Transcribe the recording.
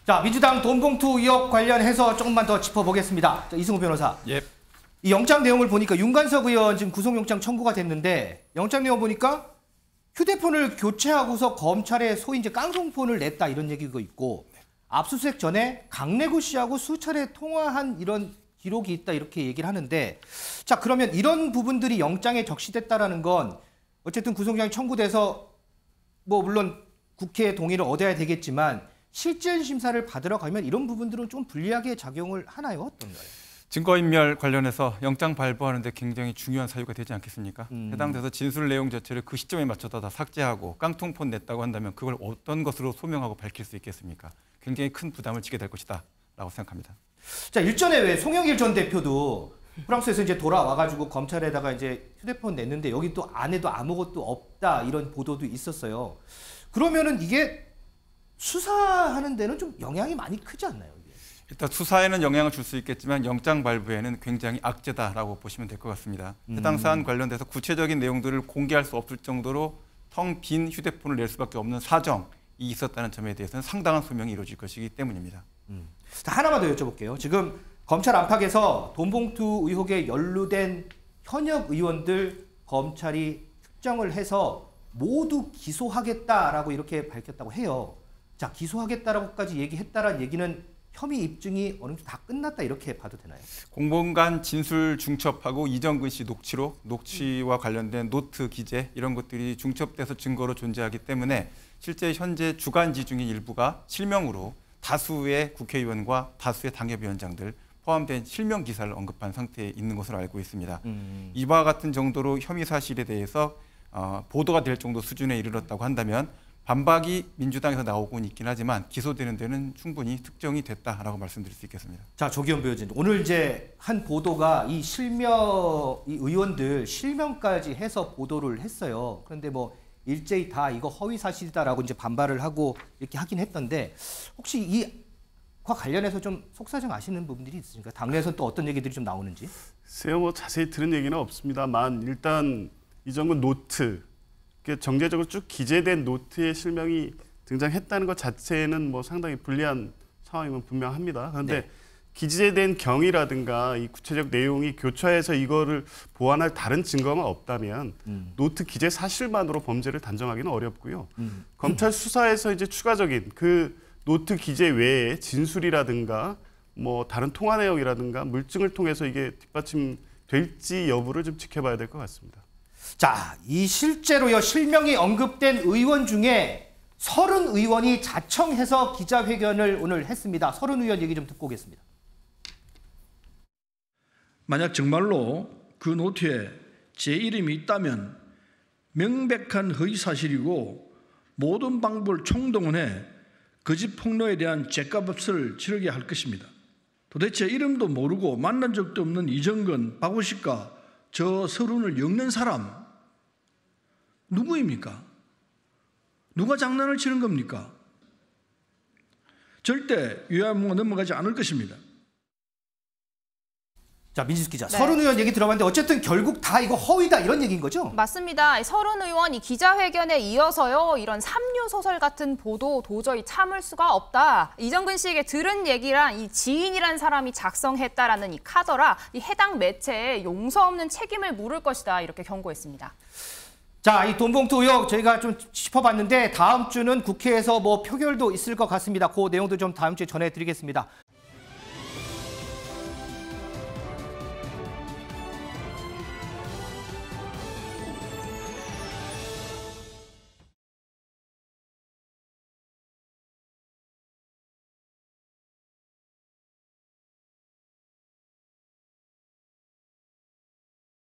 자, 민주당 돈봉투 의혹 관련해서 조금만 더 짚어보겠습니다. 자, 이승우 변호사. 예. 이 영장 내용을 보니까 윤관석 의원 지금 구속영장 청구가 됐는데 영장 내용 보니까 휴대폰을 교체하고서 검찰에 소위 이제 깡통폰을 냈다 이런 얘기가 있고 압수수색 전에 강래구 씨하고 수차례 통화한 이런 기록이 있다 이렇게 얘기를 하는데 자, 그러면 이런 부분들이 영장에 적시됐다라는 건 어쨌든 구속영장이 청구돼서 뭐 물론 국회의 동의를 얻어야 되겠지만 실질 심사를 받으러 가면 이런 부분들은 좀 불리하게 작용을 하나요? 어떤가요? 증거인멸 관련해서 영장 발부하는 데 굉장히 중요한 사유가 되지 않겠습니까? 해당돼서 진술 내용 자체를 그 시점에 맞춰서 다 삭제하고 깡통폰 냈다고 한다면 그걸 어떤 것으로 소명하고 밝힐 수 있겠습니까? 굉장히 큰 부담을 지게 될 것이다 라고 생각합니다. 자, 일전에 왜 송영길 전 대표도 프랑스에서 이제 돌아와가지고 검찰에다가 이제 휴대폰 냈는데 여기 또 안에도 아무것도 없다 이런 보도도 있었어요. 그러면은 이게 수사하는 데는 좀 영향이 많이 크지 않나요? 이게? 일단 수사에는 영향을 줄 수 있겠지만 영장 발부에는 굉장히 악재다라고 보시면 될 것 같습니다. 해당 사안 관련돼서 구체적인 내용들을 공개할 수 없을 정도로 텅 빈 휴대폰을 낼 수밖에 없는 사정이 있었다는 점에 대해서는 상당한 소명이 이루어질 것이기 때문입니다. 자, 하나만 더 여쭤볼게요. 지금 검찰 안팎에서 돈봉투 의혹에 연루된 현역 의원들 검찰이 특정을 해서 모두 기소하겠다라고 이렇게 밝혔다고 해요. 자, 기소하겠다라고까지 얘기했다라는 얘기는 혐의 입증이 어느 정도 다 끝났다 이렇게 봐도 되나요? 공범간 진술 중첩하고 이정근 씨 녹취록, 녹취와 관련된 노트 기재 이런 것들이 중첩돼서 증거로 존재하기 때문에 실제 현재 주간지 중인 일부가 실명으로 다수의 국회의원과 다수의 당협위원장들 포함된 실명 기사를 언급한 상태에 있는 것으로 알고 있습니다. 이와 같은 정도로 혐의 사실에 대해서 보도가 될 정도 수준에 이르렀다고 한다면 반박이 민주당에서 나오고는 있긴 하지만 기소되는 데는 충분히 특정이 됐다라고 말씀드릴 수 있겠습니다. 자, 조기현 부의장님, 오늘 이제 한 보도가 이 의원들 실명까지 해서 보도를 했어요. 그런데 뭐 일제히 다 이거 허위 사실이다라고 이제 반발을 하고 이렇게 하긴 했던데 혹시 이과 관련해서 좀 속사정 아시는 부분들이 있으십니까? 당내에서는 또 어떤 얘기들이 좀 나오는지? 글쎄요, 뭐 자세히 들은 얘기는 없습니다만 일단 이정근 노트 정제적으로 쭉 기재된 노트의 실명이 등장했다는 것 자체는 뭐 상당히 불리한 상황이면 분명합니다. 그런데 네. 기재된 경위라든가 이 구체적 내용이 교차해서 이거를 보완할 다른 증거가 없다면 노트 기재 사실만으로 범죄를 단정하기는 어렵고요. 검찰 수사에서 이제 추가적인 그 노트 기재 외에 진술이라든가 뭐 다른 통화 내용이라든가 물증을 통해서 이게 뒷받침될지 여부를 좀 지켜봐야 될 것 같습니다. 자, 이 실제로요 실명이 언급된 의원 중에 30 의원이 자청해서 기자회견을 오늘 했습니다. 30 의원 얘기 좀 듣고 오겠습니다. 만약 정말로 그 노트에 제 이름이 있다면 명백한 허위 사실이고 모든 방법을 총동원해 거짓 폭로에 대한 죗값을 치르게 할 것입니다. 도대체 이름도 모르고 만난 적도 없는 이정근, 박우식과 저 서른을 엮는 사람 누구입니까? 누가 장난을 치는 겁니까? 절대 유야무가 넘어가지 않을 것입니다. 자, 민지숙 기자, 네. 30 의원 얘기 들어봤는데 어쨌든 결국 다 이거 허위다 이런 얘기인 거죠? 맞습니다. 30 의원이 기자회견에 이어서요. 이런 삼류소설 같은 보도 도저히 참을 수가 없다. 이정근 씨에게 들은 얘기란 이 지인이란 사람이 작성했다라는 이 카더라 이 해당 매체에 용서 없는 책임을 물을 것이다. 이렇게 경고했습니다. 자, 이 돈봉투 의혹 저희가 좀 짚어봤는데 다음 주는 국회에서 뭐 표결도 있을 것 같습니다. 그 내용도 좀 다음 주에 전해드리겠습니다.